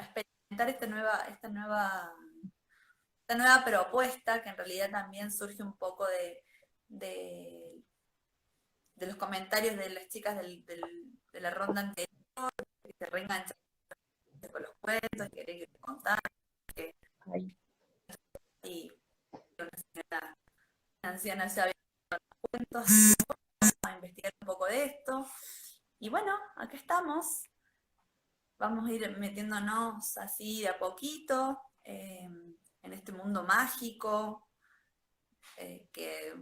experimentar esta nueva propuesta, que en realidad también surge un poco de, de los comentarios de las chicas de la ronda anterior, que se reenganchan con los cuentos, que quieren contar, y una anciana ya había cuentos, vamos a investigar un poco de esto. Y bueno, acá estamos. Vamos a ir metiéndonos así de a poquito en este mundo mágico, que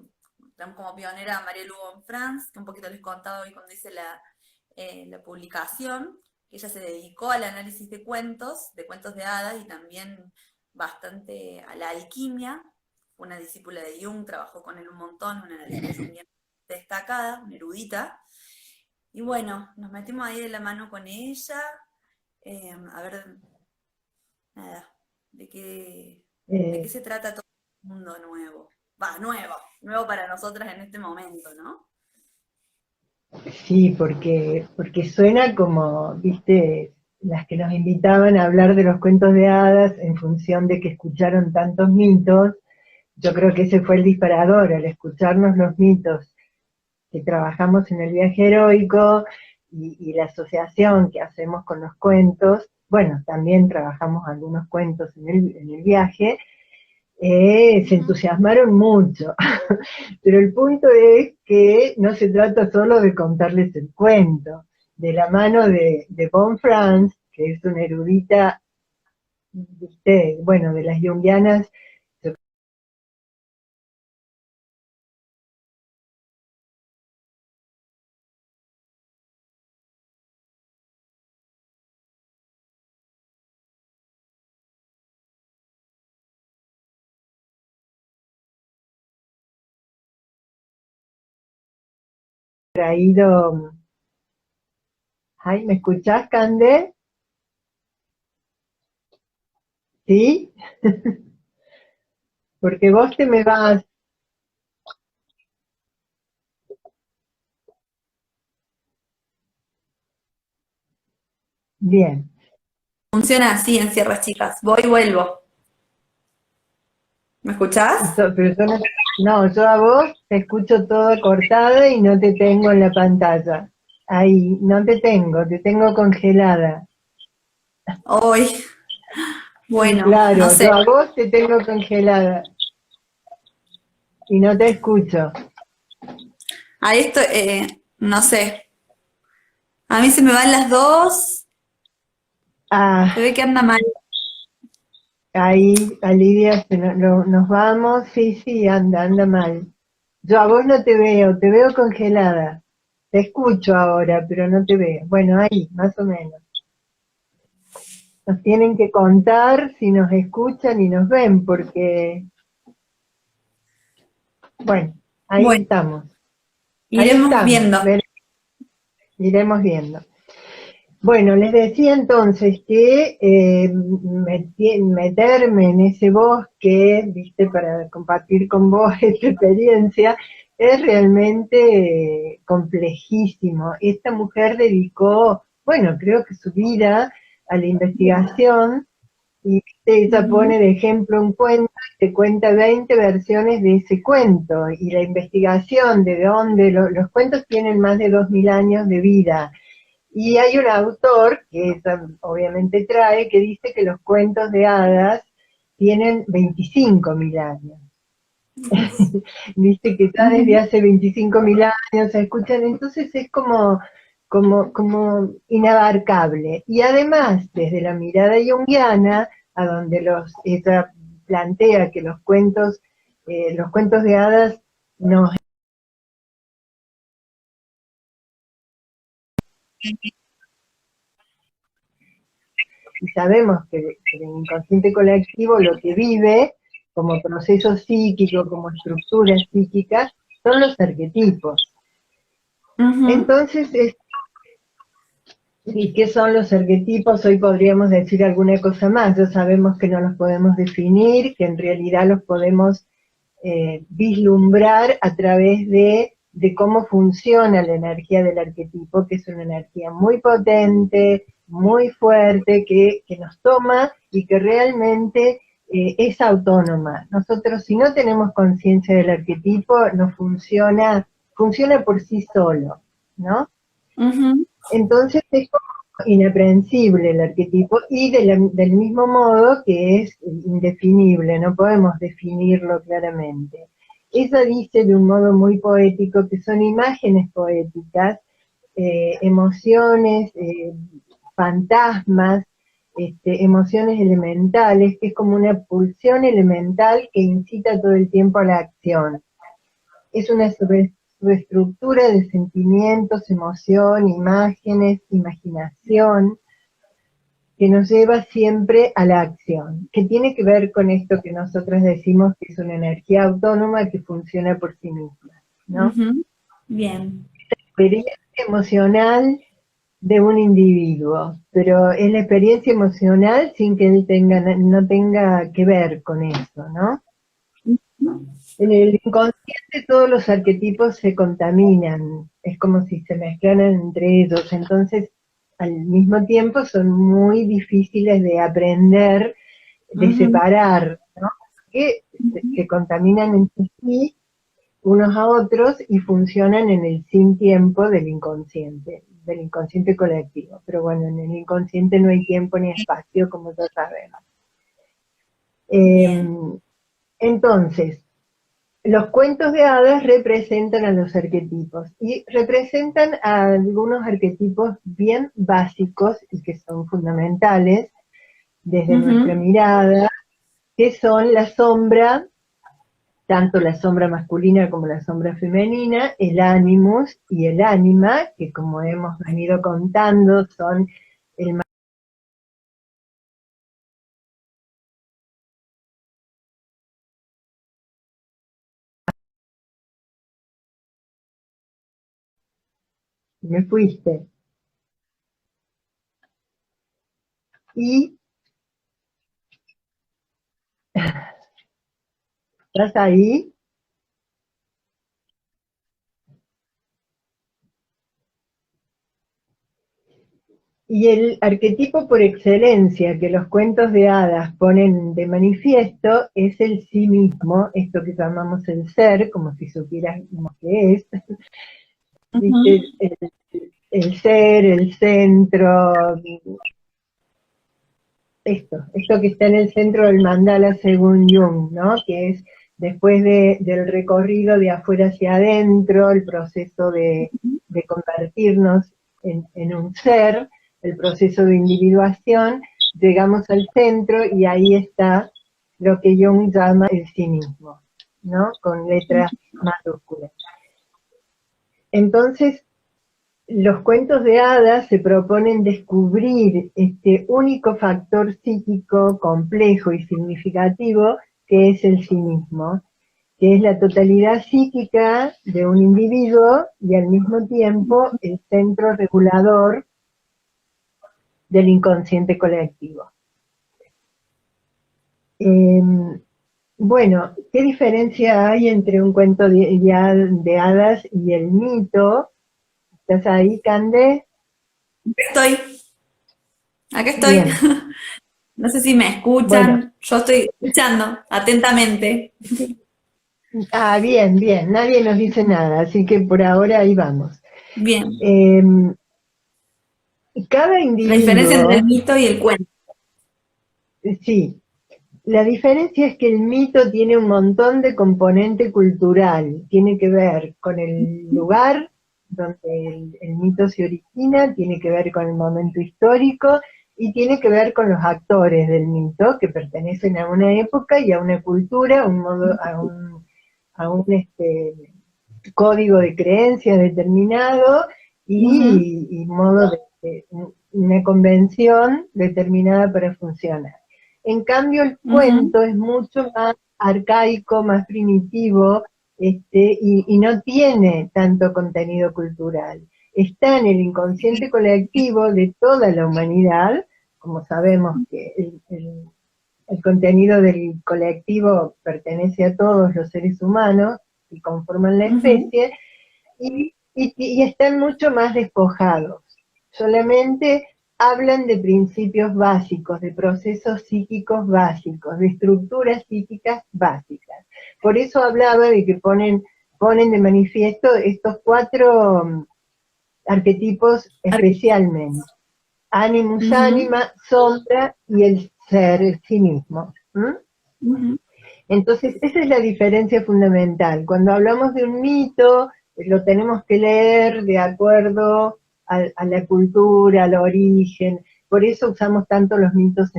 tenemos como pionera a Marielu von Franz, que un poquito les contaba hoy cuando hice la publicación, que ella se dedicó al análisis de cuentos de hadas y también bastante a la alquimia. Fue una discípula de Jung, trabajó con él un montón, una analista junguiana destacada, una erudita. Y bueno, nos metimos ahí de la mano con ella, a ver, nada, de qué se trata todo el mundo nuevo. Va, nuevo para nosotras en este momento, ¿no? Sí, porque suena como, viste, las que nos invitaban a hablar de los cuentos de hadas en función de que escucharon tantos mitos. Yo creo que ese fue el disparador, al escucharnos los mitos que trabajamos en el viaje heroico y la asociación que hacemos con los cuentos. Bueno, también trabajamos algunos cuentos en el viaje. Se entusiasmaron mucho, pero el punto es que no se trata solo de contarles el cuento, de la mano de Von Franz, que es una erudita, ¿viste? Bueno, de las junguianas, traído... Ay, ¿me escuchás, Cande? ¿Sí? Porque vos te me vas. Bien. Funciona así en Sierras Chicas. Voy y vuelvo. ¿Me escuchás? Pero yo no, yo a vos te escucho toda cortada y no te tengo en la pantalla. Ahí, no te tengo congelada. Hoy, bueno, no Claro, sé. yo a vos te tengo congelada y no te escucho. A esto, no sé. A mí se me van las dos. Se Ah, ve que anda mal. ahí, Lidia, nos vamos. Sí, sí, anda mal. Yo a vos no te veo congelada. Te escucho ahora, pero no te veo. Bueno, ahí, más o menos. Nos tienen que contar si nos escuchan y nos ven, porque, bueno, ahí Bueno, estamos. Ahí iremos estamos, viendo. iremos viendo. Bueno, les decía entonces que meterme en ese bosque, viste, para compartir con vos esta experiencia, es realmente complejísimo. Esta mujer dedicó, bueno, creo que su vida a la investigación, y viste, ella Ujú. pone de ejemplo un cuento, y te cuenta 20 versiones de ese cuento, y la investigación de dónde, los cuentos tienen más de 2000 años de vida. Y hay un autor, que obviamente trae, que dice que los cuentos de hadas tienen 25.000 años. Dice que ya desde hace 25.000 años se escuchan, entonces es como inabarcable. Y además, desde la mirada junguiana, a donde ella plantea que los cuentos de hadas nos... Y sabemos que el inconsciente colectivo lo que vive como proceso psíquico, como estructuras psíquicas, son los arquetipos. Ujú. Entonces, ¿y qué son los arquetipos? Hoy podríamos decir alguna cosa más. Ya sabemos que no los podemos definir, que en realidad los podemos vislumbrar a través de cómo funciona la energía del arquetipo, que es una energía muy potente, muy fuerte que nos toma y que realmente es autónoma. Nosotros, si no tenemos conciencia del arquetipo, no funciona, funciona por sí solo, ¿no? Ujú. Entonces es como inaprensible el arquetipo y del mismo modo que es indefinible, no podemos definirlo claramente. Ella dice de un modo muy poético que son imágenes poéticas, emociones, fantasmas, emociones elementales, que es como una pulsión elemental que incita todo el tiempo a la acción. Es una subestructura de sentimientos, emoción, imágenes, imaginación, que nos lleva siempre a la acción, que tiene que ver con esto que nosotros decimos que es una energía autónoma que funciona por sí misma, ¿no? Ujú. Bien. Experiencia emocional de un individuo, pero es la experiencia emocional sin que él no tenga que ver con eso, ¿no? En el inconsciente todos los arquetipos se contaminan, es como si se mezclaran entre ellos, entonces al mismo tiempo son muy difíciles de aprender, de Ujú. separar, ¿no? Que se contaminan entre sí unos a otros y funcionan en el sin tiempo del inconsciente colectivo. Pero bueno, en el inconsciente no hay tiempo ni espacio, como ya sabemos. Bien. Eh, entonces, los cuentos de hadas representan a los arquetipos y representan a algunos arquetipos bien básicos y que son fundamentales desde nuestra Ujú. mirada, que son la sombra, tanto la sombra masculina como la sombra femenina, el animus y el ánima, que como hemos venido contando son el... Me fuiste. Y estás ahí. Y el arquetipo por excelencia que los cuentos de hadas ponen de manifiesto es el sí mismo, esto que llamamos el ser, como si supiéramos qué es, ¿viste? Ujú. El ser, el centro, esto que está en el centro del mandala según Jung, ¿no? Que es después del recorrido de afuera hacia adentro, el proceso de convertirnos en un ser, el proceso de individuación, llegamos al centro y ahí está lo que Jung llama el sí mismo, ¿no? Con letras mayúsculas. Entonces, los cuentos de hadas se proponen descubrir este único factor psíquico complejo y significativo que es el sí mismo, que es la totalidad psíquica de un individuo y al mismo tiempo el centro regulador del inconsciente colectivo. Eh, bueno, ¿qué diferencia hay entre un cuento de hadas y el mito? ¿Estás ahí, Cande? Estoy, acá estoy. Bien, No sé si me bueno. escuchan. Yo estoy escuchando atentamente. Ah, bien, bien, nadie nos dice nada, así que por ahora ahí vamos. Bien. Eh, Cada La diferencia entre el individuo, mito y el cuento. sí, la diferencia es que el mito tiene un montón de componente cultural, tiene que ver con el lugar donde el mito se origina, tiene que ver con el momento histórico y tiene que ver con los actores del mito que pertenecen a una época y a una cultura, a un código de creencias determinado Ujú. y modo de una convención determinada para funcionar. En cambio, el Ujú. cuento es mucho más arcaico, más primitivo, y no tiene tanto contenido cultural. Está en el inconsciente colectivo de toda la humanidad, como sabemos que el contenido del colectivo pertenece a todos los seres humanos que conforman la Ujú. especie, y están mucho más despojados. Solamente hablan de principios básicos, de procesos psíquicos básicos, de estructuras psíquicas básicas. Por eso hablaba de que ponen de manifiesto estos 4 arquetipos especialmente. Animus, anima, sombra y el ser, el sí mismo. Entonces, esa es la diferencia fundamental. Cuando hablamos de un mito, lo tenemos que leer de acuerdo a la cultura, al origen. Por eso usamos tanto los mitos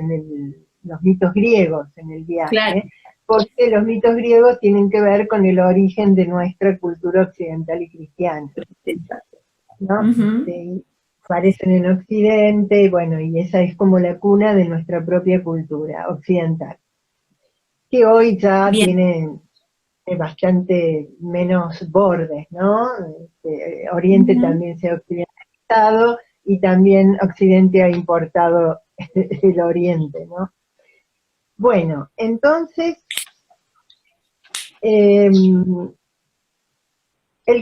los mitos griegos en el viaje, claro, porque los mitos griegos tienen que ver con el origen de nuestra cultura occidental y cristiana, ¿no? Y aparecen en Occidente, y bueno, y esa es como la cuna de nuestra propia cultura occidental, que hoy ya bien, tiene bastante menos bordes, ¿no? Oriente también se ha occidentalizado y también Occidente ha importado el Oriente, ¿no? Bueno, entonces, el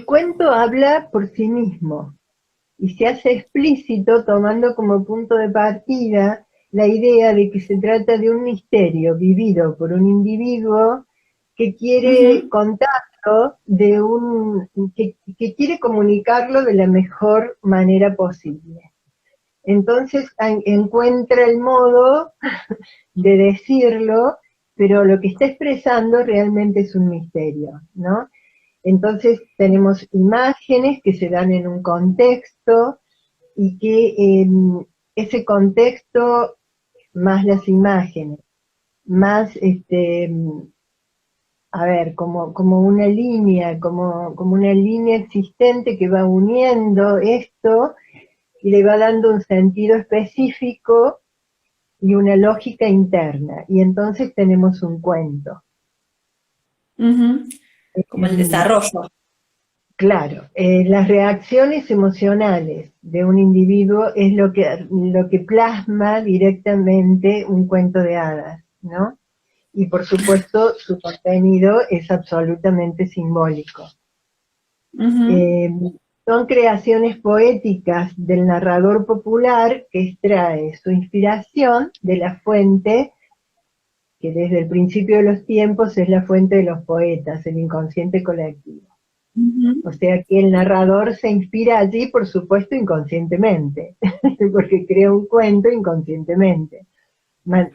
cuento habla por sí mismo y se hace explícito tomando como punto de partida la idea de que se trata de un misterio vivido por un individuo que quiere contarlo que quiere comunicarlo de la mejor manera posible. Entonces encuentra el modo de decirlo, pero lo que está expresando realmente es un misterio, ¿no? Entonces tenemos imágenes que se dan en un contexto y que ese contexto más las imágenes, más a ver, como una línea, como una línea existente que va uniendo esto y le va dando un sentido específico y una lógica interna. Y entonces tenemos un cuento. como el desarrollo. Claro, las reacciones emocionales de un individuo es lo que plasma directamente un cuento de hadas, ¿no? Y por supuesto su contenido es absolutamente simbólico. Son creaciones poéticas del narrador popular que extrae su inspiración de la fuente que desde el principio de los tiempos es la fuente de los poetas, el inconsciente colectivo. O sea que el narrador se inspira allí, por supuesto, inconscientemente, porque crea un cuento inconscientemente,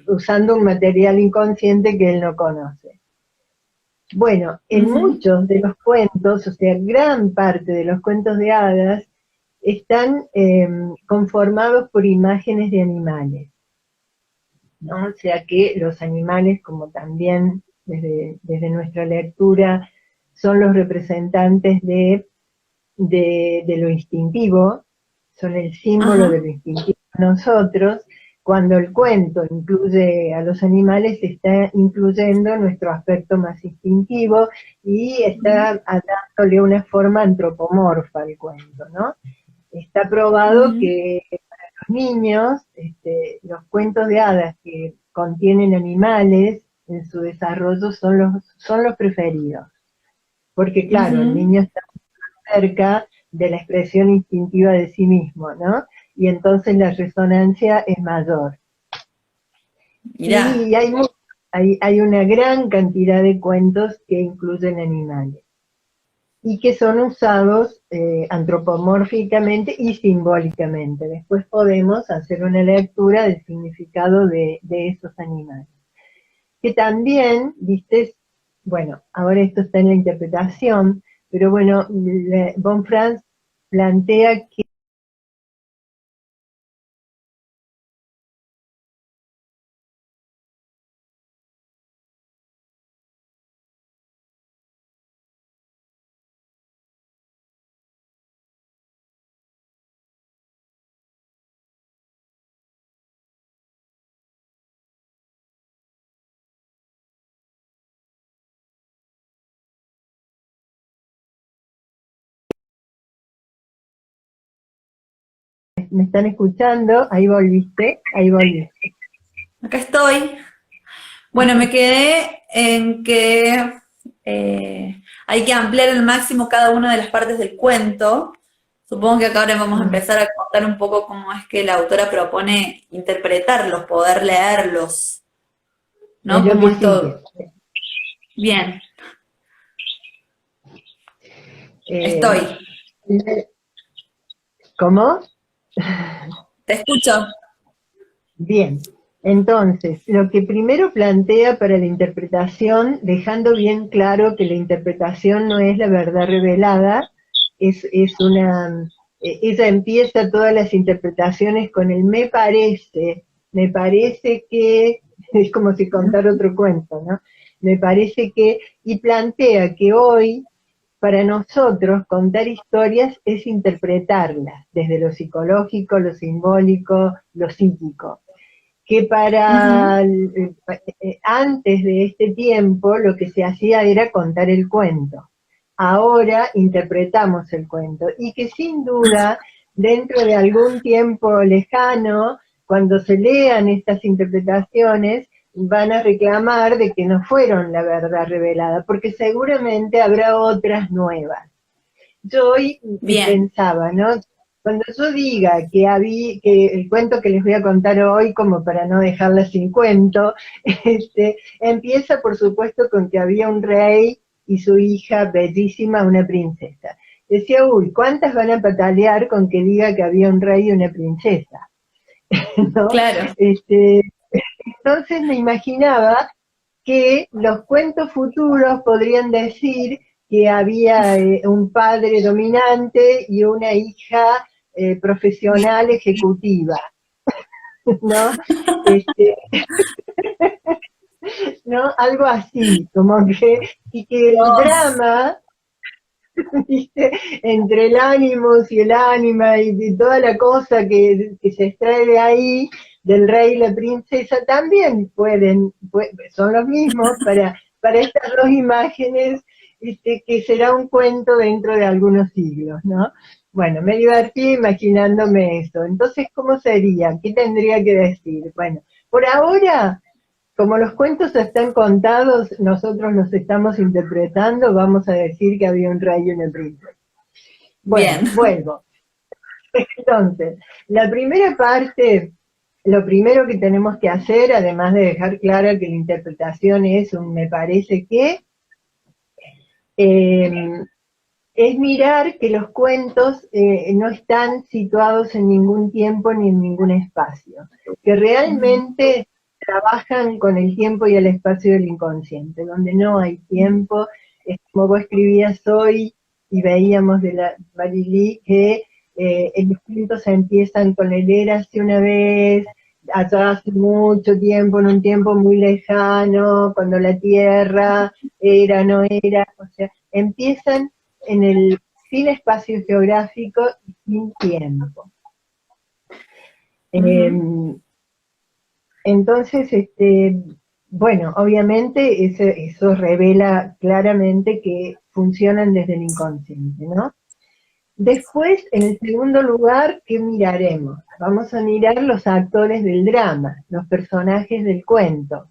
usando un material inconsciente que él no conoce. Bueno, en muchos de los cuentos, o sea, gran parte de los cuentos de hadas, están conformados por imágenes de animales, ¿no? O sea que los animales, como también desde nuestra lectura, son los representantes de lo instintivo, son el símbolo de lo instintivo de nosotros. Cuando el cuento incluye a los animales, está incluyendo nuestro aspecto más instintivo y está dándole una forma antropomorfa al cuento, ¿no? Está probado que para los niños, los cuentos de hadas que contienen animales en su desarrollo son los preferidos. Porque claro, el niño está cerca de la expresión instintiva de sí mismo, ¿no? Y entonces la resonancia es mayor. Mirá. Y hay una gran cantidad de cuentos que incluyen animales y que son usados antropomórficamente y simbólicamente. Después podemos hacer una lectura del significado de esos animales. Que también, viste, bueno, ahora esto está en la interpretación, pero bueno, von Franz plantea que me están escuchando, ahí volviste, ahí volviste. Acá estoy. Bueno, me quedé en que hay que ampliar al máximo cada una de las partes del cuento, Supongo que acá ahora vamos a empezar a contar un poco cómo es que la autora propone interpretarlos, poder leerlos, Es ¿no? lo Como que sigue. esto, bien, Eh, estoy, ¿Cómo? te escucho. Bien, entonces, lo que primero plantea para la interpretación, dejando bien claro que la interpretación no es la verdad revelada, es una, ella empieza todas las interpretaciones con el me parece que, es como si contara otro cuento, ¿no? Me parece que, y plantea que hoy, para nosotros, contar historias es interpretarlas, desde lo psicológico, lo simbólico, lo psíquico que Ujú. antes de este tiempo lo que se hacía era contar el cuento. Ahora interpretamos el cuento y que sin duda dentro de algún tiempo lejano, cuando se lean estas interpretaciones, van a reclamar de que no fueron la verdad revelada, porque seguramente habrá otras nuevas. Yo hoy Bien, pensaba, ¿no? Cuando yo diga que el cuento que les voy a contar hoy, como para no dejarla sin cuento, empieza por supuesto con que había un rey y su hija bellísima, una princesa. Decía, uy, ¿cuántas van a patalear con que diga que había un rey y una princesa? ¿No? claro. Entonces me imaginaba que los cuentos futuros podrían decir que había un padre dominante y una hija profesional ejecutiva, ¿no? Este, ¿no? Algo así, como que, y que el Dios, drama, ¿viste? Entre el ánimos y el ánima y de toda la cosa que se extrae de ahí, del rey y la princesa, también son los mismos para estas dos imágenes, que será un cuento dentro de algunos siglos, ¿no? Bueno, me divertí imaginándome eso. Entonces, ¿cómo sería? ¿Qué tendría que decir? Bueno, por ahora, como los cuentos están contados, nosotros los estamos interpretando, vamos a decir que había un rey y una princesa. Bueno, bien, vuelvo. Entonces, la primera parte, lo primero que tenemos que hacer, además de dejar clara que la interpretación es un me parece que, eh, es mirar que los cuentos no están situados en ningún tiempo ni en ningún espacio, que ujú, realmente trabajan con el tiempo y el espacio del inconsciente, donde no hay tiempo, es como vos escribías hoy y veíamos de la Barili que los cuentos empiezan con el érase una vez, allá hace mucho tiempo, en un tiempo muy lejano, cuando la Tierra era, no era, o sea, empiezan en el sin espacio geográfico y sin tiempo. ujú. Eh, entonces, bueno, obviamente eso revela claramente que funcionan desde el inconsciente, ¿no? Después, en el segundo lugar, ¿qué miraremos? Vamos a mirar los actores del drama, los personajes del cuento.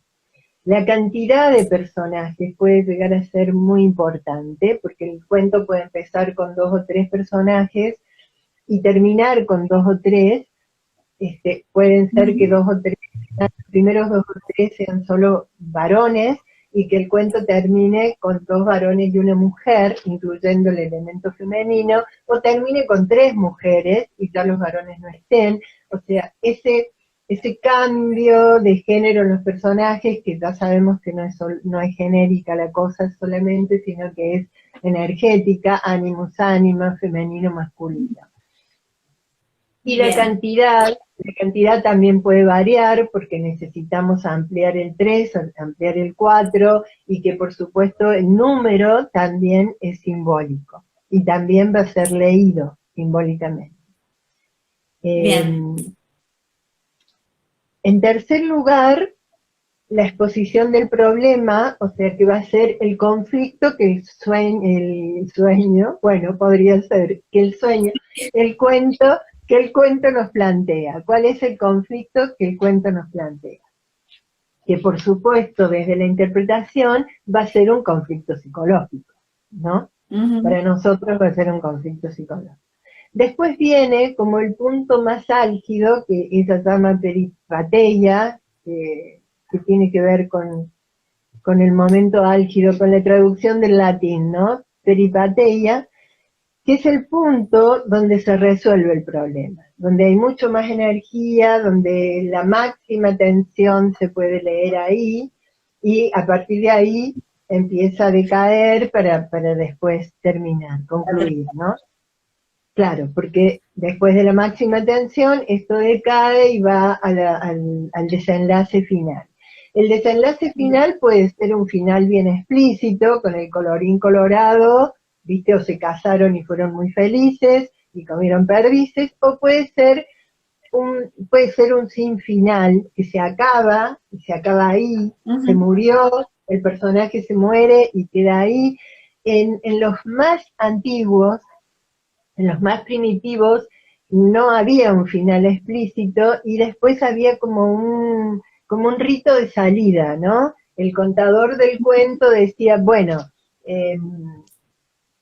La cantidad de personajes puede llegar a ser muy importante, porque el cuento puede empezar con dos o tres personajes y terminar con dos o tres. Pueden ser que dos o tres, los primeros dos o tres sean solo varones y que el cuento termine con dos varones y una mujer, incluyendo el elemento femenino, o termine con tres mujeres y ya los varones no estén. O sea, ese cambio de género en los personajes, que ya sabemos que no es genérica la cosa solamente, sino que es energética, animus anima, femenino, masculino. Y Bien, la cantidad también puede variar porque necesitamos ampliar el 3, ampliar el 4 y que por supuesto el número también es simbólico y también va a ser leído simbólicamente. Eh, bien. en tercer lugar, la exposición del problema, o sea que va a ser el conflicto que el sueño, bueno, podría ser que el sueño, el cuento, que el cuento nos plantea. ¿Cuál es el conflicto que el cuento nos plantea? Que por supuesto desde la interpretación va a ser un conflicto psicológico, ¿no? Ujú. Para nosotros va a ser un conflicto psicológico. Después viene como el punto más álgido, que ella llama peripateia, que tiene que ver con el momento álgido, con la traducción del latín, ¿no? Peripateia, que es el punto donde se resuelve el problema, donde hay mucho más energía, donde la máxima tensión se puede leer ahí, y a partir de ahí empieza a decaer para después terminar, concluir, ¿no? Claro, porque después de la máxima tensión, esto decae y va al desenlace final. El desenlace final puede ser un final bien explícito, con el colorín colorado, ¿viste? O se casaron y fueron muy felices y comieron perdices, o puede ser un sin final, que se acaba, y se acaba ahí, se murió, el personaje se muere y queda ahí. En los más antiguos, en los más primitivos, no había un final explícito y después había como un rito de salida, ¿no? El contador del cuento decía, bueno,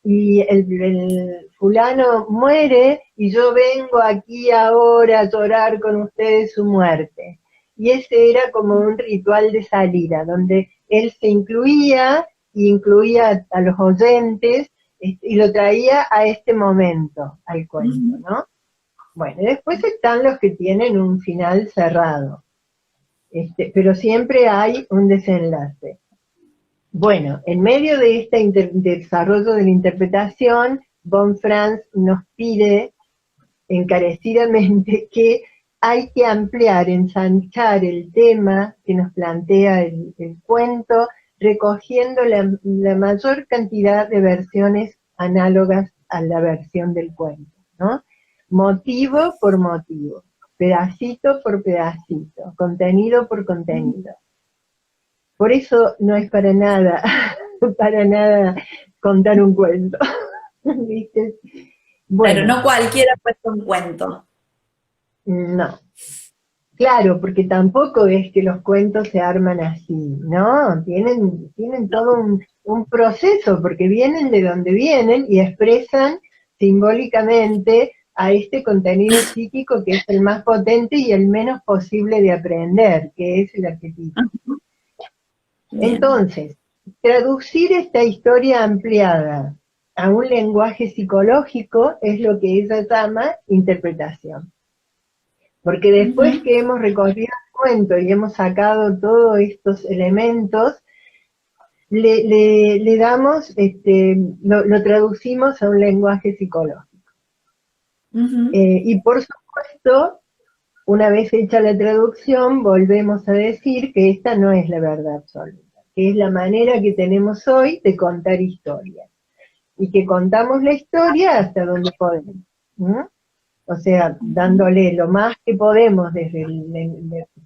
y el fulano muere y yo vengo aquí ahora a llorar con ustedes su muerte. Y ese era como un ritual de salida, donde él se incluía y incluía a los oyentes y lo traía a este momento, al cuento, ¿no? Bueno, después están los que tienen un final cerrado, pero siempre hay un desenlace. Bueno, en medio de este desarrollo de la interpretación, von Franz nos pide encarecidamente que hay que ampliar, ensanchar el tema que nos plantea el cuento, recogiendo la mayor cantidad de versiones análogas a la versión del cuento, ¿no? Motivo por motivo, pedacito por pedacito, contenido por contenido. Por eso no es para nada, para nada contar un cuento, ¿viste? Bueno. Pero no cualquiera cuenta un cuento. No. Claro, porque tampoco es que los cuentos se arman así, ¿no? Tienen todo un proceso, porque vienen de donde vienen y expresan simbólicamente a este contenido psíquico que es el más potente y el menos posible de aprender, que es el arquetipo. Entonces, traducir esta historia ampliada a un lenguaje psicológico es lo que ella llama interpretación. Porque después que hemos recorrido el cuento y hemos sacado todos estos elementos, le damos, lo traducimos a un lenguaje psicológico. Y por supuesto, una vez hecha la traducción, volvemos a decir que esta no es la verdad absoluta, que es la manera que tenemos hoy de contar historias. Y que contamos la historia hasta donde podemos. O sea, dándole lo más que podemos desde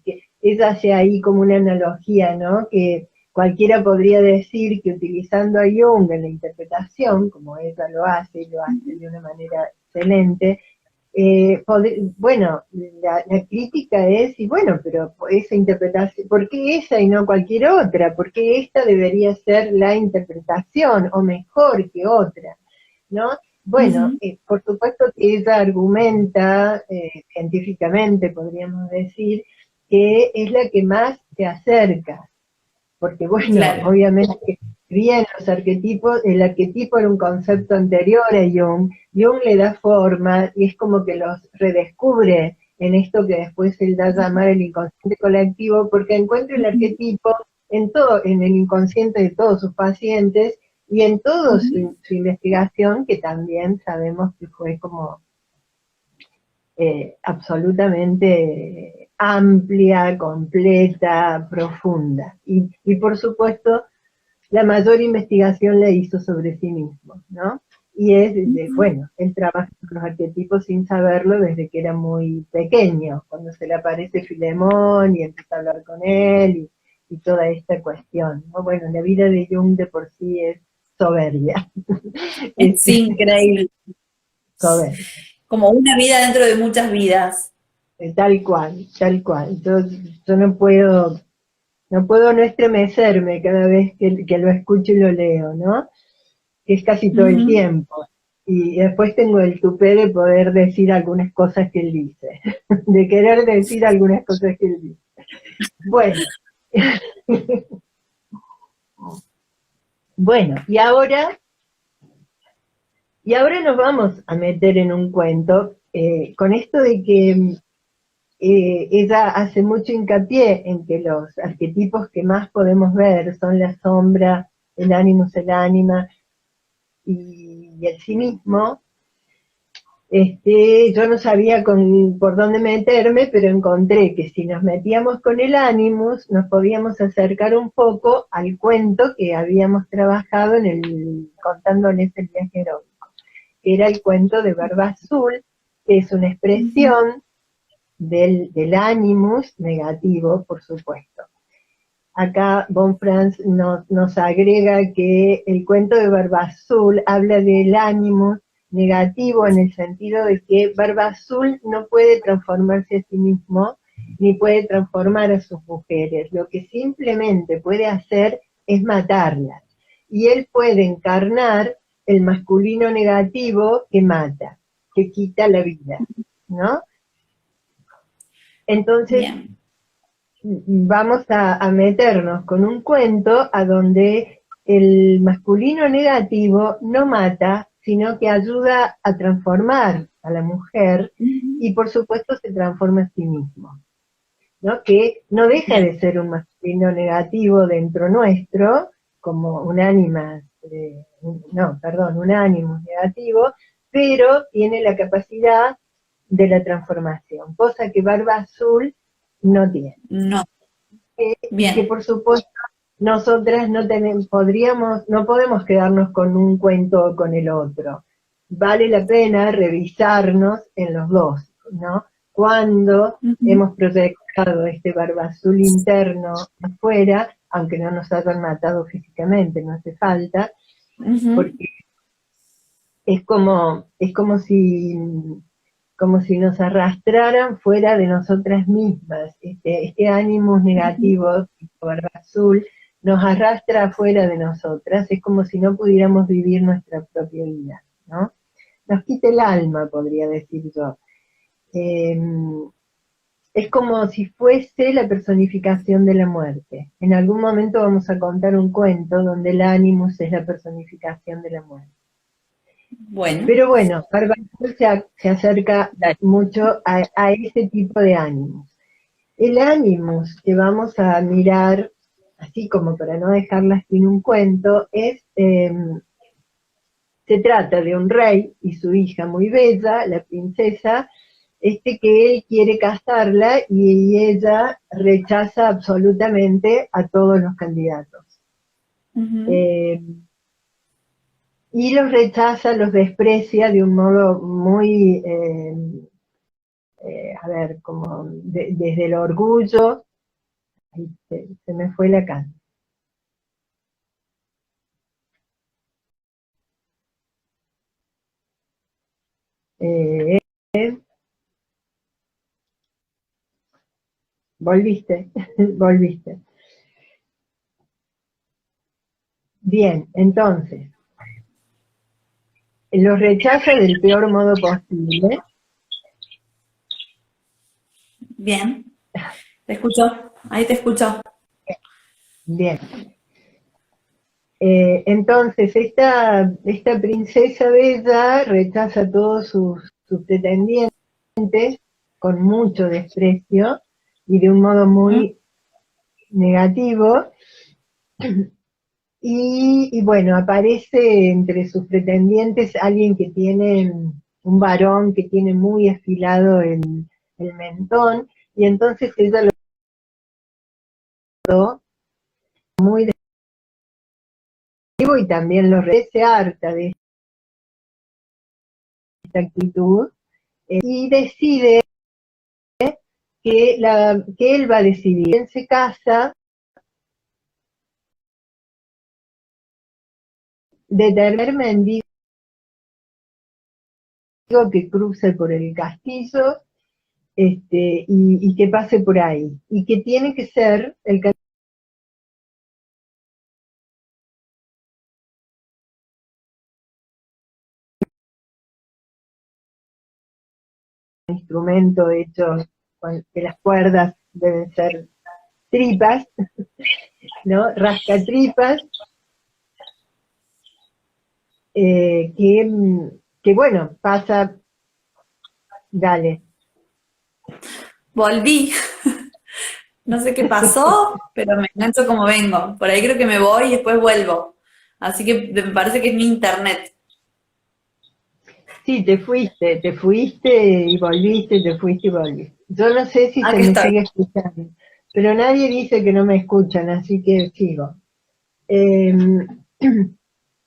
que esa hace ahí como una analogía, ¿no? Que cualquiera podría decir que utilizando a Jung en la interpretación, como ella lo hace de una manera excelente, bueno, la crítica es, y bueno, pero esa interpretación, ¿por qué esa y no cualquier otra? ¿Por qué esta debería ser la interpretación o mejor que otra? ¿No? Bueno, por supuesto que ella argumenta, científicamente podríamos decir, que es la que más se acerca, porque bueno, claro, obviamente, bien los arquetipos, el arquetipo era un concepto anterior a Jung le da forma y es como que los redescubre en esto que después él da a llamar el inconsciente colectivo, porque encuentra el arquetipo en el inconsciente de todos sus pacientes, y en toda su investigación, que también sabemos que fue como absolutamente amplia, completa, profunda. Y por supuesto, la mayor investigación la hizo sobre sí mismo, ¿no? Y es, bueno, él trabaja con los arquetipos sin saberlo desde que era muy pequeño, cuando se le aparece Filemón y empieza a hablar con él y toda esta cuestión, ¿no? Bueno, la vida de Jung de por sí es soberbia. Es increíble. Soberbia. Como una vida dentro de muchas vidas. Tal cual, tal cual. Yo no puedo no estremecerme cada vez que lo escucho y lo leo, ¿no? Que es casi todo el tiempo. y después tengo el tupé de poder decir algunas cosas que él dice, de querer decir algunas cosas que él dice. Bueno, bueno, y ahora nos vamos a meter en un cuento, con esto de que ella hace mucho hincapié en que los arquetipos que más podemos ver son la sombra, el ánimos, el ánima y el sí mismo. Yo no sabía por dónde meterme, pero encontré que si nos metíamos con el ánimos, nos podíamos acercar un poco al cuento que habíamos trabajado contándoles el viaje heroico, que era el cuento de Barba Azul, que es una expresión del ánimos negativo, por supuesto. Acá Von Franz nos agrega que el cuento de Barba Azul habla del ánimo negativo en el sentido de que Barba Azul no puede transformarse a sí mismo, ni puede transformar a sus mujeres. Lo que simplemente puede hacer es matarlas. Y él puede encarnar el masculino negativo que mata, que quita la vida, ¿no? Entonces, bien, vamos a meternos con un cuento a donde el masculino negativo no mata, sino que ayuda a transformar a la mujer y por supuesto se transforma a sí mismo, ¿no? Que no deja de ser un masculino negativo dentro nuestro, como un ánima, un ánimo negativo, pero tiene la capacidad de la transformación, cosa que Barba Azul no tiene. No. Y que por supuesto nosotras no podemos quedarnos con un cuento o con el otro. Vale la pena revisarnos en los dos, ¿no? Cuando hemos proyectado este Barba Azul interno afuera, aunque no nos hayan matado físicamente, no hace falta, porque es como si nos arrastraran fuera de nosotras mismas. Este ánimo negativo, tipo Barba Azul, nos arrastra fuera de nosotras, es como si no pudiéramos vivir nuestra propia vida, ¿no? Nos quita el alma, podría decir yo. Es como si fuese la personificación de la muerte. En algún momento vamos a contar un cuento donde el ánimos es la personificación de la muerte. Bueno. Pero bueno, Barba Azul se acerca mucho a ese tipo de ánimos. El ánimos que vamos a mirar, así como para no dejarlas sin un cuento, se trata de un rey y su hija muy bella, la princesa, que él quiere casarla y ella rechaza absolutamente a todos los candidatos. Y los rechaza, los desprecia de un modo muy, como desde el orgullo. Ahí se me fue la cara. Volviste, volviste. Bien, entonces, los rechaza del peor modo posible. Bien, te escucho, ahí te escucho. Bien. Entonces, esta princesa bella rechaza a todos sus pretendientes con mucho desprecio y de un modo muy negativo. Y bueno, aparece entre sus pretendientes alguien que tiene, un varón que tiene muy afilado el mentón, y entonces ella lo muy y también lo se harta de esta actitud, y decide que él va a decidir. Él se casa de tener mendigo que cruce por el castillo y que pase por ahí, y que tiene que ser el instrumento hecho que las cuerdas deben ser tripas, ¿no? Rascatripas, que bueno, pasa, dale. Volví. No sé qué pasó, pero me engancho como vengo. Por ahí creo que me voy y después vuelvo. Así que me parece que es mi internet. Sí, te fuiste y volviste, te fuiste y volviste. Yo no sé si se Aquí me estoy. sigue escuchando, pero nadie dice que no me escuchan, así que sigo. Eh,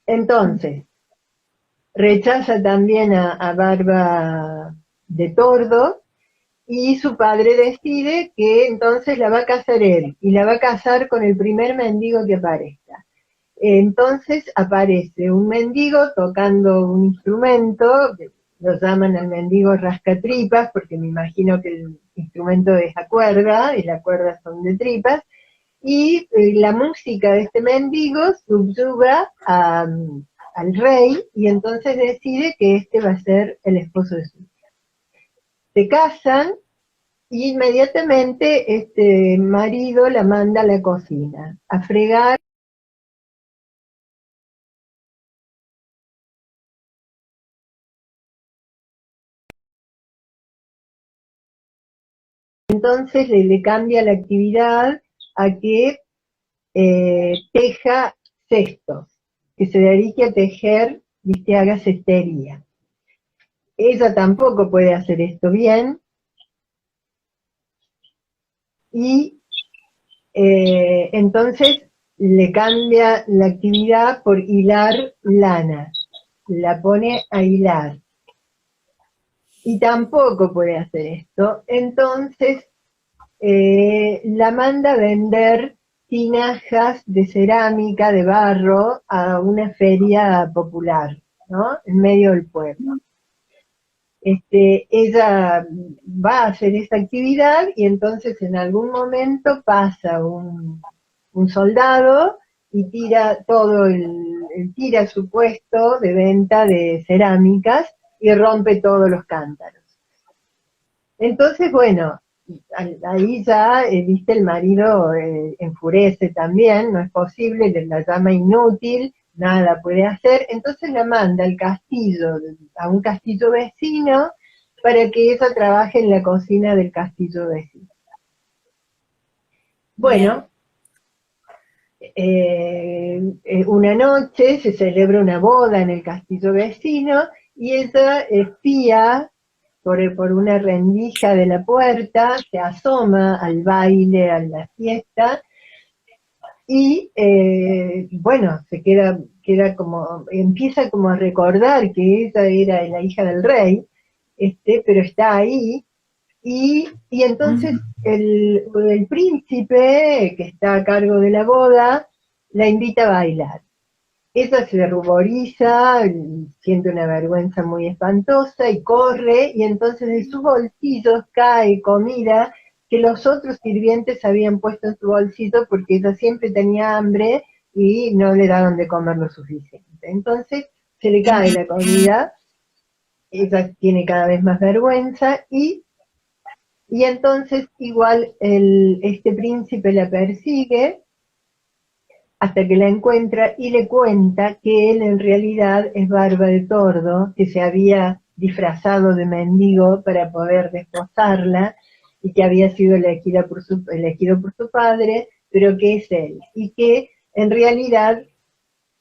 entonces, rechaza también a Barba de Tordo y su padre decide que entonces la va a casar él y la va a casar con el primer mendigo que aparezca. Entonces aparece un mendigo tocando un instrumento, lo llaman al mendigo rascatripas, porque me imagino que el instrumento es a cuerda, y las cuerdas son de tripas, y la música de este mendigo subyuga al rey, y entonces decide que este va a ser el esposo de su hija. Se casan, y inmediatamente este marido la manda a la cocina, a fregar. Entonces le cambia la actividad a que teja cestos, que se dedique a tejer y que haga cestería. Ella tampoco puede hacer esto bien y entonces le cambia la actividad por hilar lana, la pone a hilar y tampoco puede hacer esto. Entonces la manda a vender tinajas de cerámica, de barro, a una feria popular, ¿no? En medio del pueblo. Ella va a hacer esta actividad y entonces en algún momento pasa un soldado y tira tira su puesto de venta de cerámicas y rompe todos los cántaros. Entonces, bueno, ahí ya, viste, el marido enfurece también, no es posible, la llama inútil, nada puede hacer, entonces la manda al castillo, a un castillo vecino, para que ella trabaje en la cocina del castillo vecino. Bien. Bueno, una noche se celebra una boda en el castillo vecino y ella espía por una rendija de la puerta, se asoma al baile, a la fiesta, y bueno, queda como, empieza como a recordar que ella era la hija del rey, pero está ahí, y entonces el príncipe que está a cargo de la boda la invita a bailar. Ella se ruboriza, siente una vergüenza muy espantosa y corre, y entonces de sus bolsillos cae comida que los otros sirvientes habían puesto en su bolsillo porque ella siempre tenía hambre y no le daban de comer lo suficiente. Entonces se le cae la comida, ella tiene cada vez más vergüenza y entonces igual este príncipe la persigue hasta que la encuentra y le cuenta que él en realidad es Barba de Tordo, que se había disfrazado de mendigo para poder desposarla y que había sido elegido por su padre, pero que es él. Y que en realidad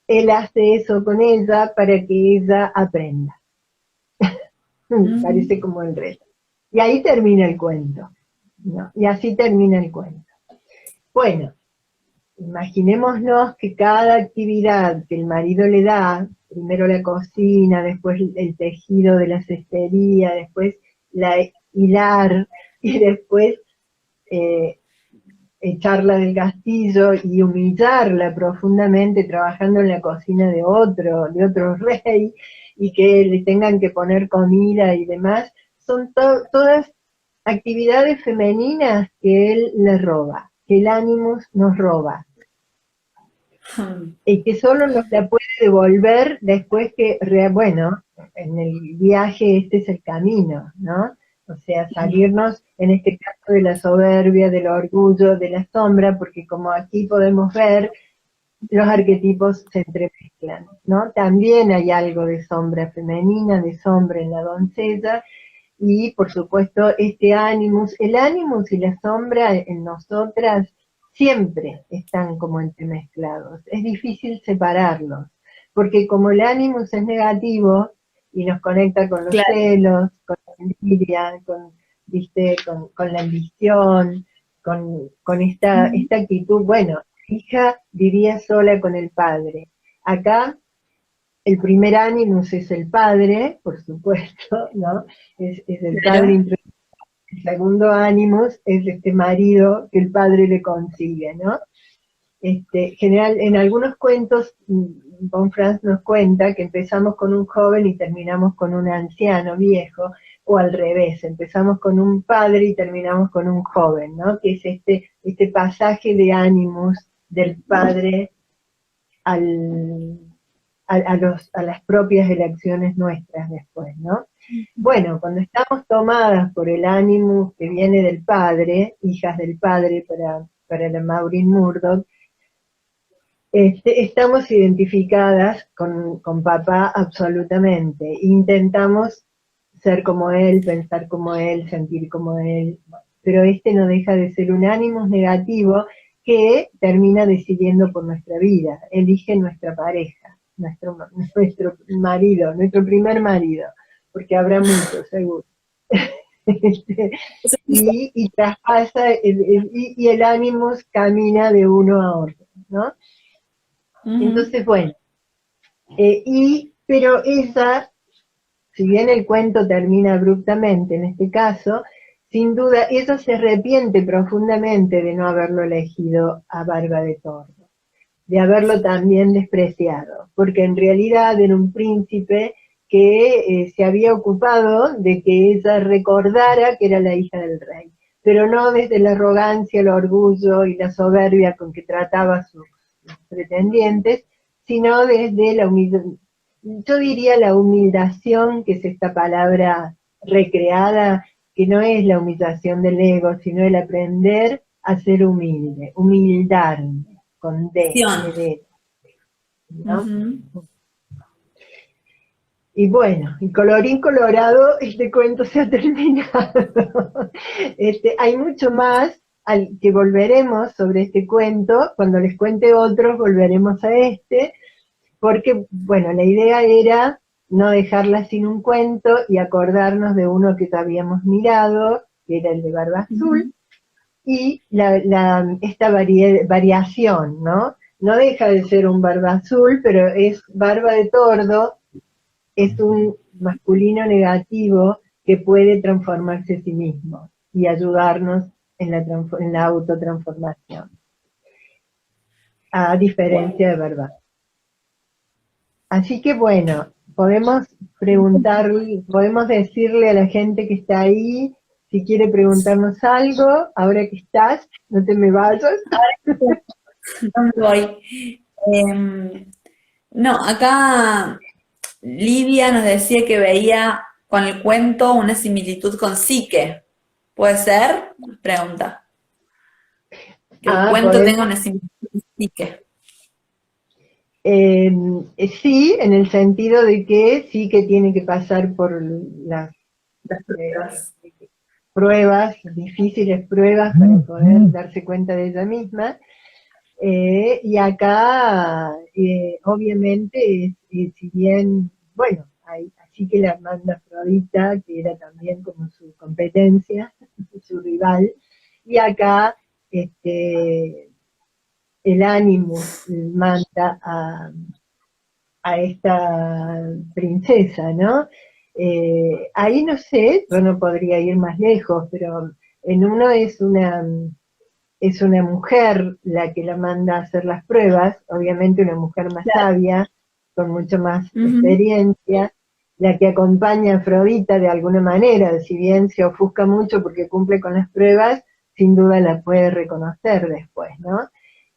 él hace eso con ella para que ella aprenda. Parece como el reto. Y ahí termina el cuento, ¿no? Y así termina el cuento. Bueno, imaginémonos que cada actividad que el marido le da, primero la cocina, después el tejido de la cestería, después la hilar y después eh, echarla del castillo y humillarla profundamente trabajando en la cocina de otro rey y que le tengan que poner comida y demás, son todas actividades femeninas que él le roba, que el Animus nos roba y que solo nos la puede devolver después que, bueno, en el viaje este es el camino, ¿no? O sea, salirnos, en este caso, de la soberbia, del orgullo, de la sombra, porque como aquí podemos ver, los arquetipos se entremezclan, ¿no? También hay algo de sombra femenina, de sombra en la doncella, y por supuesto este ánimus, el ánimus y la sombra en nosotras siempre están como entremezclados, es difícil separarlos, porque como el ánimus es negativo y nos conecta con los Claro. celos, con la envidia, ¿viste? Con la ambición, con esta actitud, bueno, hija vivía sola con el padre. Acá el primer ánimus es el padre, por supuesto, ¿no? Es el padre Claro. introducido. El segundo ánimus es este marido que el padre le consigue, ¿no? General, en algunos cuentos, Von Franz nos cuenta que empezamos con un joven y terminamos con un anciano viejo, o al revés, empezamos con un padre y terminamos con un joven, ¿no? Que es este pasaje de ánimus del padre al, a las propias elecciones nuestras después, ¿no? Bueno, cuando estamos tomadas por el ánimo que viene del padre, hijas del padre para la Maureen Murdoch, estamos identificadas con papá absolutamente. Intentamos ser como él, pensar como él, sentir como él, pero no deja de ser un ánimo negativo que termina decidiendo por nuestra vida, elige nuestra pareja, nuestro marido, nuestro primer marido, porque habrá muchos, seguro. Y traspasa, y el ánimo camina de uno a otro, ¿no? Entonces, bueno, pero si bien el cuento termina abruptamente en este caso, sin duda ella se arrepiente profundamente de no haberlo elegido a Barba de Tordo, de haberlo también despreciado, porque en realidad era un príncipe que se había ocupado de que ella recordara que era la hija del rey, pero no desde la arrogancia, el orgullo y la soberbia con que trataba a sus pretendientes, sino desde la humillación, yo diría la humillación, que es esta palabra recreada, que no es la humillación del ego, sino el aprender a ser humilde, humildarme, con D, de ¿no? Y bueno, y colorín colorado, este cuento se ha terminado. Hay mucho más al que volveremos sobre este cuento, cuando les cuente otros volveremos a porque, bueno, la idea era no dejarla sin un cuento y acordarnos de uno que habíamos mirado, que era el de Barba Azul, y esta variación, ¿no? No deja de ser un Barba Azul, pero es Barba de Tordo, es un masculino negativo que puede transformarse a sí mismo y ayudarnos en la autotransformación, a diferencia de Barba. Así que bueno, podemos podemos decirle a la gente que está ahí, si quiere preguntarnos algo, ahora que estás, no te me vayas. ¿Dónde voy? No, acá Livia nos decía que veía con el cuento una similitud con Psique. ¿Puede ser? Pregunta. Que el cuento tenga una similitud con Psique. Sí, en el sentido de que sí que tiene que pasar por las pruebas, difíciles pruebas para poder darse cuenta de ella misma. Y acá, obviamente, si bien, bueno, así que la manda Afrodita, que era también como su competencia, su rival, y acá el ánimo manda a esta princesa, ¿no? Ahí no sé, yo no podría ir más lejos, pero en uno es una mujer la que la manda a hacer las pruebas, obviamente una mujer más sabia, con mucho más experiencia, la que acompaña a Afrodita de alguna manera, si bien se ofusca mucho porque cumple con las pruebas, sin duda la puede reconocer después, ¿no?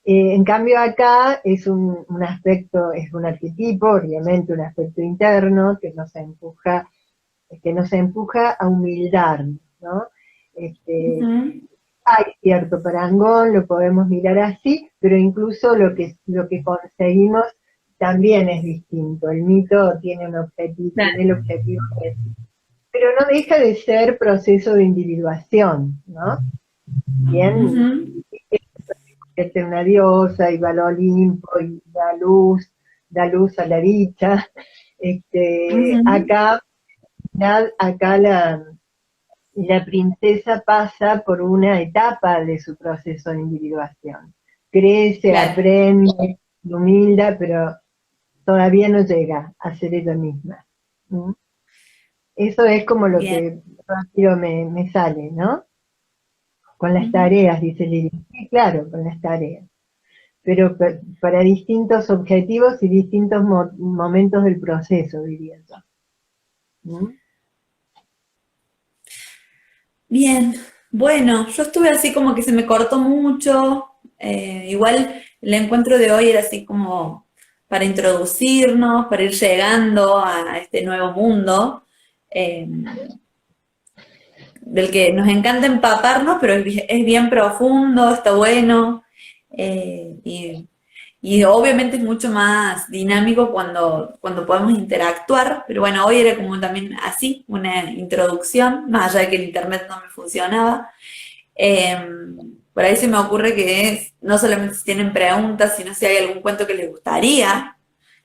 En cambio acá es un aspecto, es un arquetipo, obviamente un aspecto interno que nos empuja que nos empuja a humildarnos, ¿no? Ujú. Hay cierto parangón, lo podemos mirar así, pero incluso lo que conseguimos también es distinto. El mito tiene un objetivo, tiene el Claro. objetivo pero no deja de ser proceso de individuación, ¿no? Bien, Ujú. es una diosa y va al Olimpo y da luz a la dicha. Ujú. Acá la princesa pasa por una etapa de su proceso de individuación. Crece, Claro, aprende, se humilda, pero todavía no llega a ser ella misma. ¿Mm? Eso es como lo bien. que rápido me sale, ¿no? Con las Ujú. tareas, dice Lili. Sí, claro, con las tareas. Pero para distintos objetivos y distintos momentos del proceso, diría yo. ¿Mm? Bien, bueno, yo estuve así como que se me cortó mucho. Igual el encuentro de hoy era así como para introducirnos, para ir llegando a este nuevo mundo, eh, del que nos encanta empaparnos, pero es bien profundo, está bueno, y obviamente es mucho más dinámico cuando podemos interactuar, pero bueno, hoy era como también así, una introducción, más allá de que el internet no me funcionaba. Eh, por ahí se me ocurre que no solamente si tienen preguntas, sino si hay algún cuento que les gustaría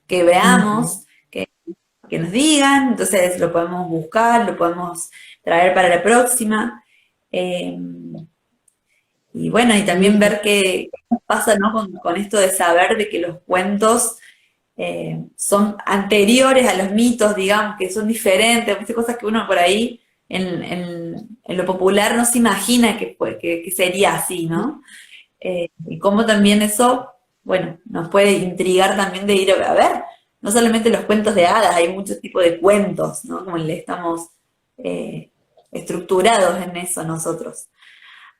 que Ujú. veamos, que nos digan, entonces lo podemos buscar, lo podemos traer para la próxima. Eh, y bueno, y también Sí, ver qué pasa, ¿no? con esto de saber de que los cuentos son anteriores a los mitos, digamos, que son diferentes, muchas cosas que uno por ahí en lo popular no se imagina que sería así, ¿no? Y cómo también eso, bueno, nos puede intrigar también de ir a ver, no solamente los cuentos de hadas, hay muchos tipos de cuentos, ¿no? Como le estamos eh, estructurados en eso nosotros.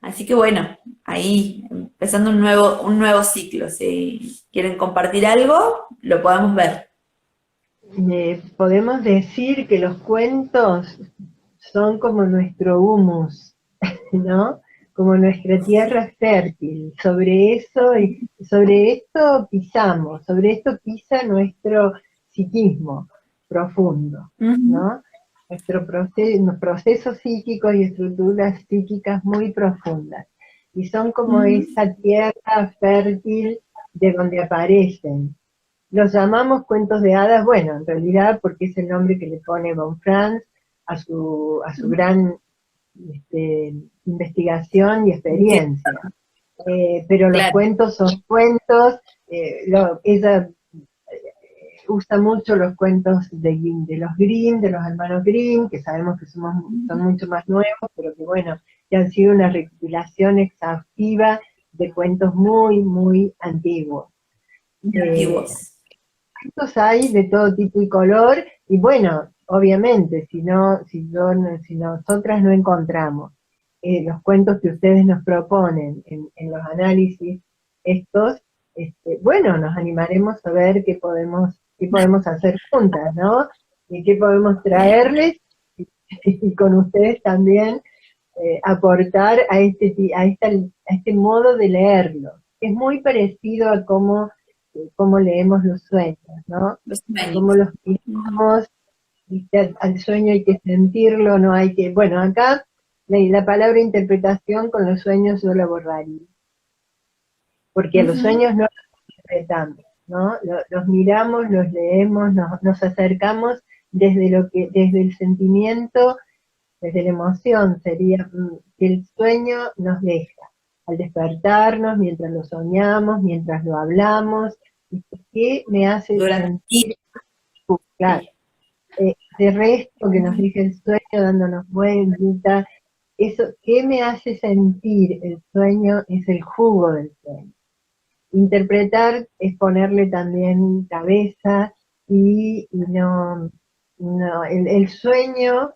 Así que bueno, ahí empezando un nuevo ciclo. Si quieren compartir algo, lo podemos ver. podemos decir que los cuentos son como nuestro humus, ¿no? Como nuestra tierra fértil. Sobre esto pisamos, sobre esto pisa nuestro psiquismo profundo, Ujú, ¿no? Procesos psíquicos y estructuras psíquicas muy profundas. Y son como ujú. esa tierra fértil de donde aparecen. Los llamamos cuentos de hadas, bueno, en realidad porque es el nombre que le pone Von Franz a su gran este, investigación y Entiendo, experiencia. Pero los claro. cuentos son cuentos, ella usa mucho los cuentos de los Grimm, de los hermanos Grimm, que sabemos que son mucho más nuevos, pero que bueno, que han sido una recopilación exhaustiva de cuentos muy, muy antiguos. Muy Eh, antiguos. Cuentos hay de todo tipo y color, y bueno, obviamente, si nosotras no encontramos los cuentos que ustedes nos proponen en los análisis estos, bueno, nos animaremos a ver qué podemos hacer juntas, ¿no? Y qué podemos Sí. traerles, y con ustedes también aportar a este modo de leerlo. Es muy parecido a cómo leemos los sueños, ¿no? Los A cómo sueños. los Ujú. pintamos, ¿viste? Al sueño hay que sentirlo, no hay que... Bueno, acá la palabra interpretación con los sueños yo la borraría, porque a los Ujú. sueños no los interpretamos, ¿no? Los miramos, los leemos, nos acercamos desde el sentimiento, desde la emoción, sería que el sueño nos deja, al despertarnos, mientras lo soñamos, mientras lo hablamos, ¿qué me hace Durante el día. sentir? Claro, Sí. de resto que nos Ujú. deja el sueño dándonos vueltas, eso, ¿qué me hace sentir el sueño? Es el jugo del sueño. Interpretar es ponerle también cabeza y no el sueño,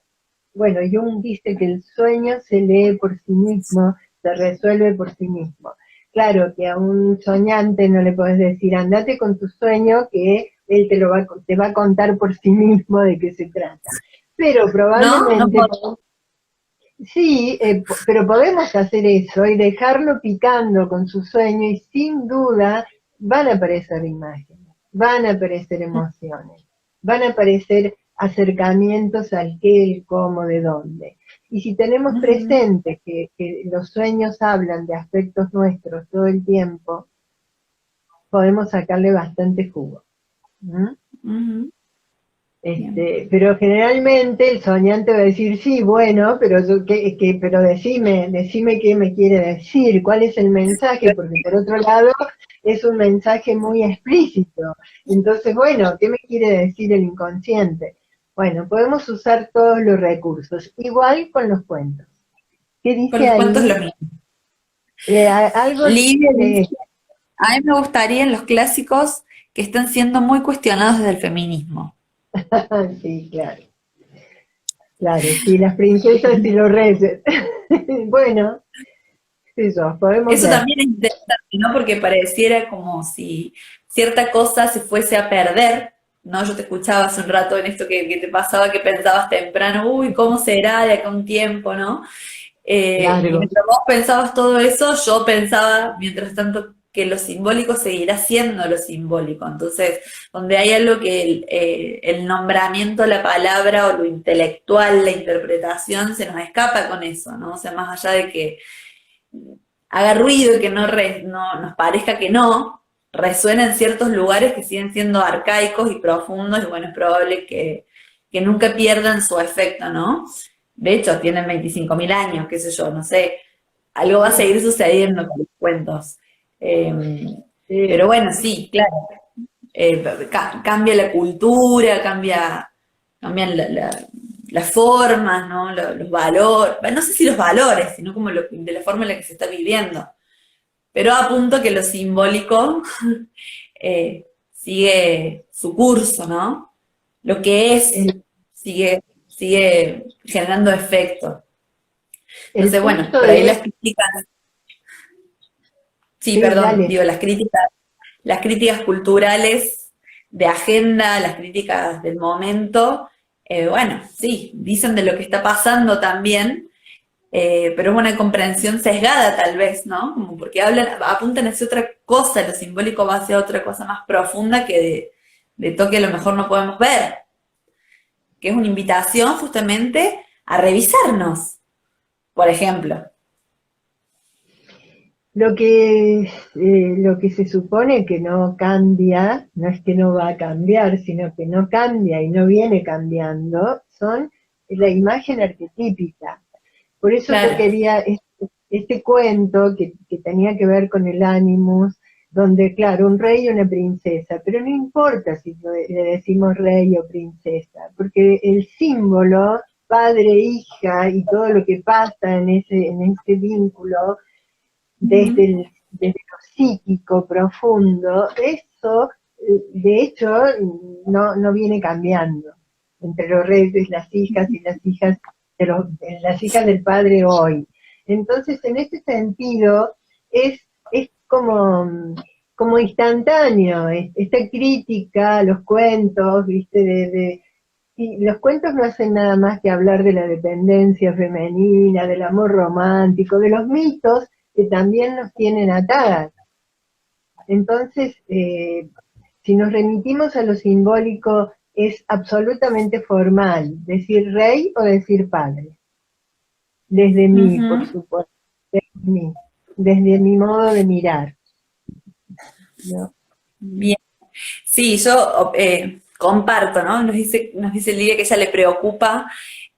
bueno, Jung dice que el sueño se lee por sí mismo, se resuelve por sí mismo. Claro que a un soñante no le puedes decir, andate con tu sueño, que él te va a contar por sí mismo de qué se trata. Pero ¿no? No probablemente, puedo. sí, pero podemos hacer eso y dejarlo picando con su sueño y sin duda van a aparecer imágenes, van a aparecer emociones, van a aparecer acercamientos al qué, el cómo, de dónde. Y si tenemos Ujú, presente que los sueños hablan de aspectos nuestros todo el tiempo, podemos sacarle bastante jugo. ¿Mm? ujú, bien. Pero generalmente el soñante va a decir, sí, bueno, pero pero decime qué me quiere decir, cuál es el mensaje, porque por otro lado es un mensaje muy explícito. Entonces, bueno, ¿qué me quiere decir el inconsciente? Bueno, podemos usar todos los recursos, igual con los cuentos. ¿Qué Con dice los cuentos lo ahí? mismo. Algo Livia dice, de... a mí me gustaría en los clásicos que están siendo muy cuestionados desde el feminismo. Sí, claro, claro, sí, las princesas y los reyes. Bueno, eso, podemos Eso ver. también es interesante, ¿no? Porque pareciera como si cierta cosa se fuese a perder, ¿no? Yo te escuchaba hace un rato en esto que te pasaba, que pensabas temprano, uy, ¿cómo será de acá a un tiempo, ¿no? Y Claro. mientras vos pensabas todo eso, yo pensaba, mientras tanto, que lo simbólico seguirá siendo lo simbólico. Entonces, donde hay algo que el nombramiento, la palabra o lo intelectual, la interpretación, se nos escapa con eso, ¿no? O sea, más allá de que haga ruido y que no nos parezca que no, resuena en ciertos lugares que siguen siendo arcaicos y profundos, y bueno, es probable que nunca pierdan su efecto, ¿no? De hecho, tienen 25.000 años, qué sé yo, no sé, algo va a seguir sucediendo con los cuentos. Eh, pero Sí, bueno, sí, claro, cambia la cultura, cambian las formas, ¿no? Los valores, no sé si los valores, sino como de la forma en la que se está viviendo. Pero apunto que lo simbólico sigue su curso, ¿no? Lo que es el, sigue generando efecto. el Entonces, bueno, punto por ahí las es, críticas, sí, sí, perdón, dale, digo, las críticas culturales de agenda, las críticas del momento, bueno, sí, dicen de lo que está pasando también, pero es una comprensión sesgada tal vez, ¿no? Como porque apuntan hacia otra cosa, lo simbólico va hacia otra cosa más profunda que de toque a lo mejor no podemos ver, que es una invitación justamente a revisarnos, por ejemplo. lo que se supone que no cambia, no es que no va a cambiar, sino que no cambia y no viene cambiando, son la imagen arquetípica. Por eso yo Claro. quería este cuento que tenía que ver con el Animus, donde, claro, un rey y una princesa, pero no importa si le decimos rey o princesa, porque el símbolo padre, hija y todo lo que pasa en ese vínculo Ujú. desde lo psíquico profundo, eso de hecho no viene cambiando entre los reyes, las hijas y las hijas de las hijas del padre hoy. Entonces, en ese sentido, es como instantáneo, esta crítica a los cuentos, ¿viste? Y los cuentos no hacen nada más que hablar de la dependencia femenina, del amor romántico, de los mitos que también nos tienen atadas. Entonces, si nos remitimos a lo simbólico, es absolutamente formal, decir rey o decir padre, desde mí, por Ujú. supuesto, desde mi modo de mirar, ¿no? Bien. Sí, yo comparto, ¿no? Nos dice Lidia que ella le preocupa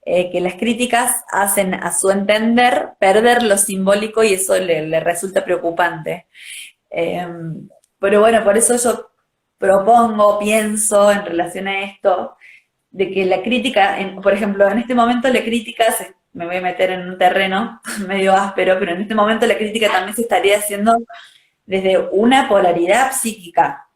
que las críticas hacen, a su entender, perder lo simbólico y eso le resulta preocupante. Eh, pero bueno, por eso yo propongo, pienso en relación a esto, de que la crítica, por ejemplo, en este momento la crítica, me voy a meter en un terreno medio áspero, pero en este momento la crítica también se estaría haciendo desde una polaridad psíquica,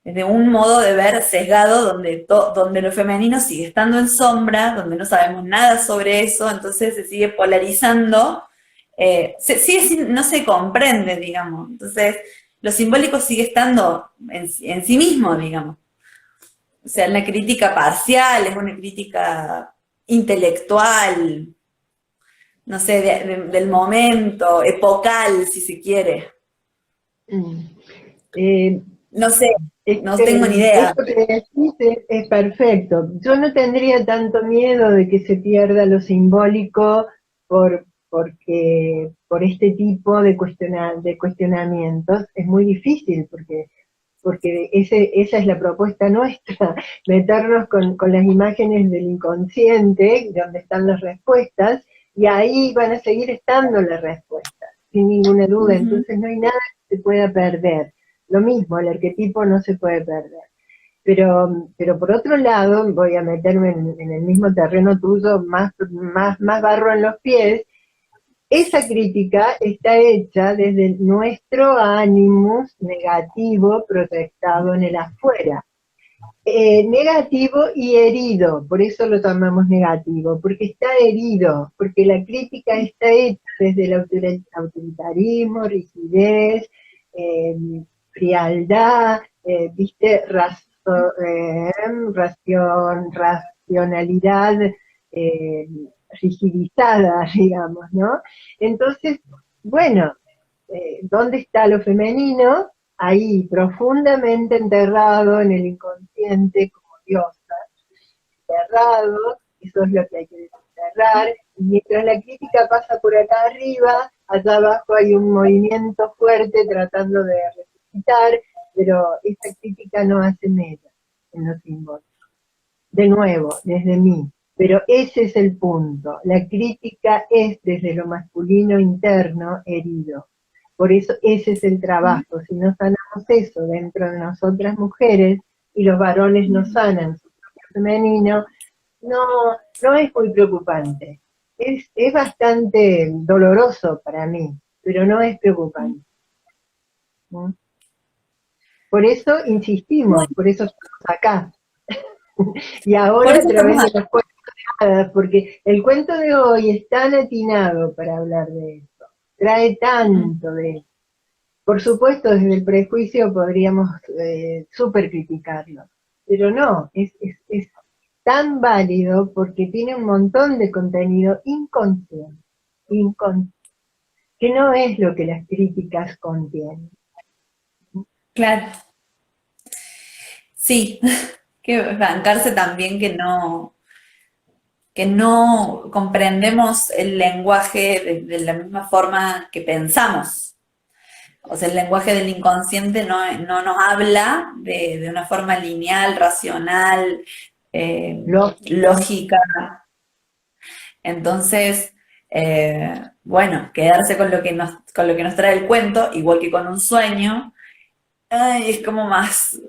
desde un modo de ver sesgado donde lo femenino sigue estando en sombra, donde no sabemos nada sobre eso, entonces se sigue polarizando, no se comprende, digamos. Entonces, lo simbólico sigue estando en sí mismo, digamos. O sea, la crítica parcial, es una crítica intelectual, no sé, del momento, epocal, si se quiere. Mm. Eh, No sé, no tengo ni idea. Esto que decís es perfecto. Yo no tendría tanto miedo de que se pierda lo simbólico por este tipo de, de cuestionamientos. Es muy difícil porque esa es la propuesta nuestra, meternos con las imágenes del inconsciente, donde están las respuestas, y ahí van a seguir estando las respuestas, sin ninguna duda. Ujú. Entonces no hay nada que se pueda perder. Lo mismo, el arquetipo no se puede perder. Pero por otro lado, voy a meterme en el mismo terreno tuyo, más barro en los pies. Esa crítica está hecha desde nuestro ánimos negativo proyectado en el afuera. Negativo y herido, por eso lo llamamos negativo, porque está herido, porque la crítica está hecha desde el autoritarismo, rigidez, eh, frialdad, viste, racionalidad eh, rigidizada, digamos, ¿no? Entonces, bueno, ¿dónde está lo femenino? Ahí, profundamente enterrado en el inconsciente como diosa, enterrado, eso es lo que hay que desenterrar, y mientras la crítica pasa por acá arriba, allá abajo hay un movimiento fuerte tratando de resucitar, pero esa crítica no hace mella en los símbolos. De nuevo, desde mí. Pero ese es el punto. La crítica es desde lo masculino interno herido. Por eso ese es el trabajo. Si no sanamos eso dentro de nosotras mujeres y los varones no sanan su propio femenino, no, no es muy preocupante. Es bastante doloroso para mí, pero no es preocupante. ¿No? Por eso insistimos, Bueno, por eso estamos acá. Y por ahora a eso estamos través de los cuentos de hadas, porque el cuento de hoy es tan atinado para hablar de esto, trae tanto de eso. Por supuesto, desde el prejuicio podríamos súper criticarlo, pero no, es tan válido porque tiene un montón de contenido inconsciente, que no es lo que las críticas contienen. claro, sí, que bancarse también que no comprendemos el lenguaje de la misma forma que pensamos. O sea, el lenguaje del inconsciente no nos habla de una forma lineal, racional, Lógica. lógica. Entonces, bueno, quedarse con lo que nos trae el cuento, igual que con un sueño, ay, es como más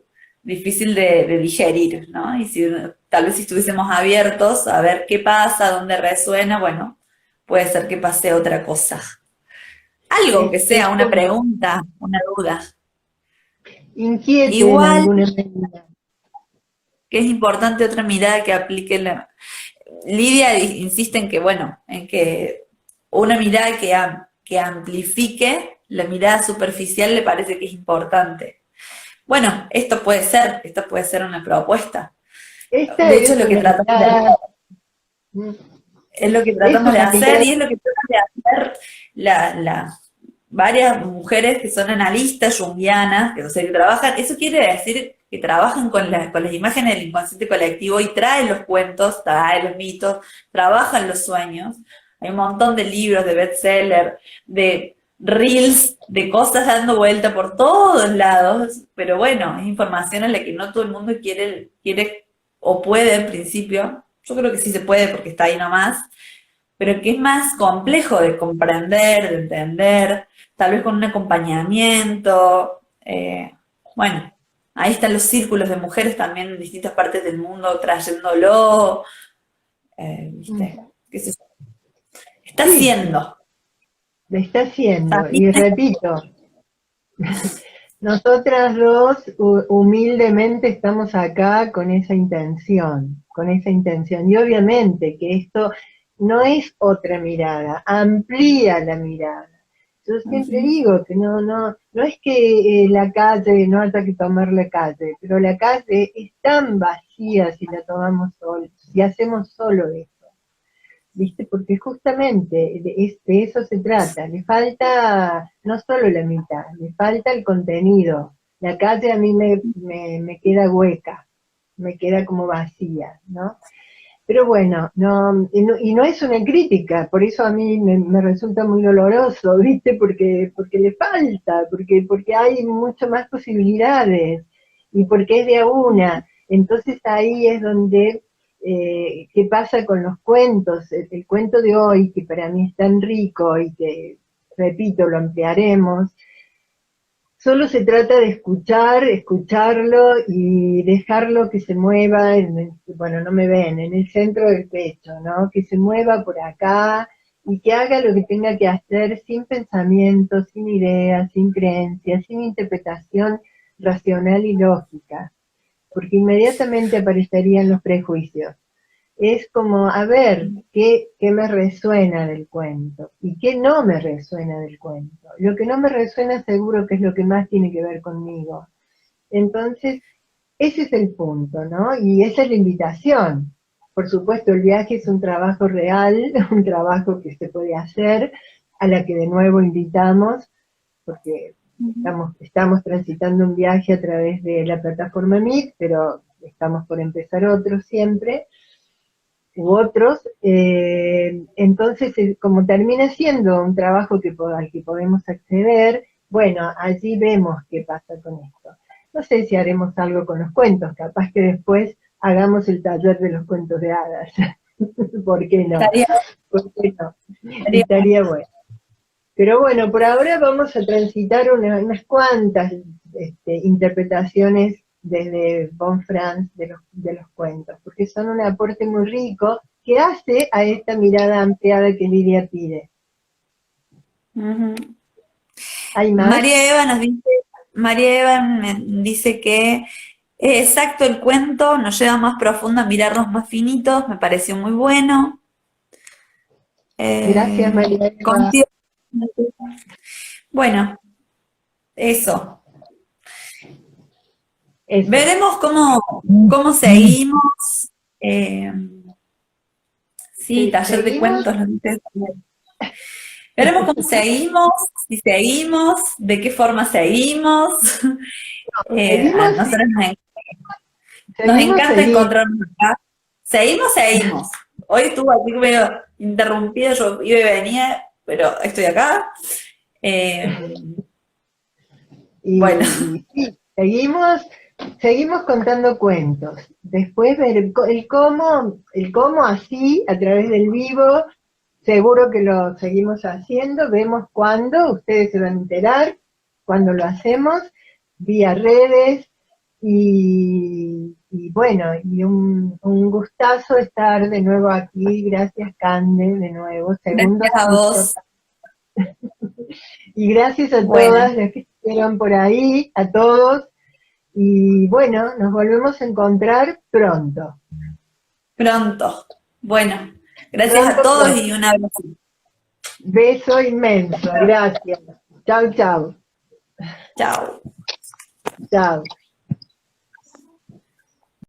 difícil de digerir, ¿no? Y si tal vez si estuviésemos abiertos a ver qué pasa, dónde resuena, bueno, puede ser que pase otra cosa. Algo que Es sea una como pregunta, una duda. inquiete en Igual alguna medida. que es importante otra mirada que aplique la... Lidia insiste en que, bueno, en que una mirada que amplifique la mirada superficial le parece que es importante. Bueno, esto puede ser una propuesta. Esta De hecho, es una mirada. es lo que Es tratamos de una hacer mirada. y es lo que tratan de hacer varias mujeres que son analistas junguianas, que, o sea, que trabajan, eso quiere decir que trabajan con las imágenes del inconsciente colectivo y traen los cuentos, traen los mitos, trabajan los sueños. Hay un montón de libros, de bestseller, de reels, de cosas dando vuelta por todos lados, pero bueno, es información a la que no todo el mundo quiere o puede en principio. Yo creo que sí se puede porque está ahí nomás, pero que es más complejo de comprender, de entender, tal vez con un acompañamiento. Bueno, ahí están los círculos de mujeres también en distintas partes del mundo trayéndolo, ¿viste? ¿Qué sé yo? Está Sí, haciendo. lo está haciendo. También Y repito, nosotras dos humildemente estamos acá con esa intención, con esa intención. Y obviamente que esto no es otra mirada, amplía la mirada. Yo siempre ujú, digo que no es que la calle, no haya que tomar la calle, pero la calle es tan vacía si la tomamos solo, si hacemos solo eso. ¿viste? Porque justamente de eso se trata, le falta no solo la mitad, le falta el contenido. La calle a mí me queda hueca, me queda como vacía, ¿no? Pero bueno, y no es una crítica, por eso a mí me resulta muy doloroso, ¿viste? Porque le falta, porque hay mucho más posibilidades, y porque es de a una. Entonces ahí es donde, ¿qué pasa con los cuentos? El cuento de hoy, que para mí es tan rico y que, repito, lo ampliaremos, solo se trata de escucharlo y dejarlo que se mueva, bueno, no me ven, en el centro del pecho, ¿no? Que se mueva por acá y que haga lo que tenga que hacer sin pensamiento, sin ideas, sin creencias, sin interpretación racional y lógica, porque inmediatamente aparecerían los prejuicios. Es como, a ver, ¿qué me resuena del cuento? ¿Y qué no me resuena del cuento? Lo que no me resuena seguro que es lo que más tiene que ver conmigo. Entonces, ese es el punto, ¿no? Y esa es la invitación. Por supuesto, el viaje es un trabajo real, un trabajo que se puede hacer, a la que de nuevo invitamos, porque estamos transitando un viaje a través de la plataforma Meet, pero estamos por empezar otro siempre, u otros, entonces como termina siendo un trabajo al que podemos acceder, bueno, allí vemos qué pasa con esto. No sé si haremos algo con los cuentos, capaz que después hagamos el taller de los cuentos de hadas. ¿Por qué no? Estaría, ¿Por qué no? estaría Estaría bueno. Pero bueno, por ahora vamos a transitar unas cuantas interpretaciones desde Von Franz de los cuentos, porque son un aporte muy rico que hace a esta mirada ampliada que Lidia pide. Ujú. ¿Hay más? María Eva me dice que es exacto el cuento, nos lleva más profundo a mirarnos más finitos, me pareció muy bueno. Gracias, María Eva. Contigo. Bueno, eso. Eso. Veremos cómo seguimos. Sí, taller de ¿Seguimos? cuentos, lo dice también. Veremos cómo seguimos, si seguimos, de qué forma seguimos. A ¿Seguimos? nosotros nos ¿Seguimos? encanta Seguimos. encontrarnos acá. Seguimos. Hoy estuvo aquí medio interrumpida, yo iba y venía, pero estoy acá. Bueno, Y sí, seguimos contando cuentos. Después ver el cómo así, a través del vivo, seguro que lo seguimos haciendo, vemos cuándo, ustedes se van a enterar, cuando lo hacemos, vía redes, y bueno, y un gustazo estar de nuevo aquí, gracias Cande, de nuevo, segundo gracias a ciclo. vos. Y gracias a Bueno, todas las que estuvieron por ahí, a todos, y bueno, nos volvemos a encontrar pronto. pronto. Bueno, gracias a Pronto, todos pronto. y un abrazo. Beso inmenso, gracias. Chau, chau. Chao. Chau.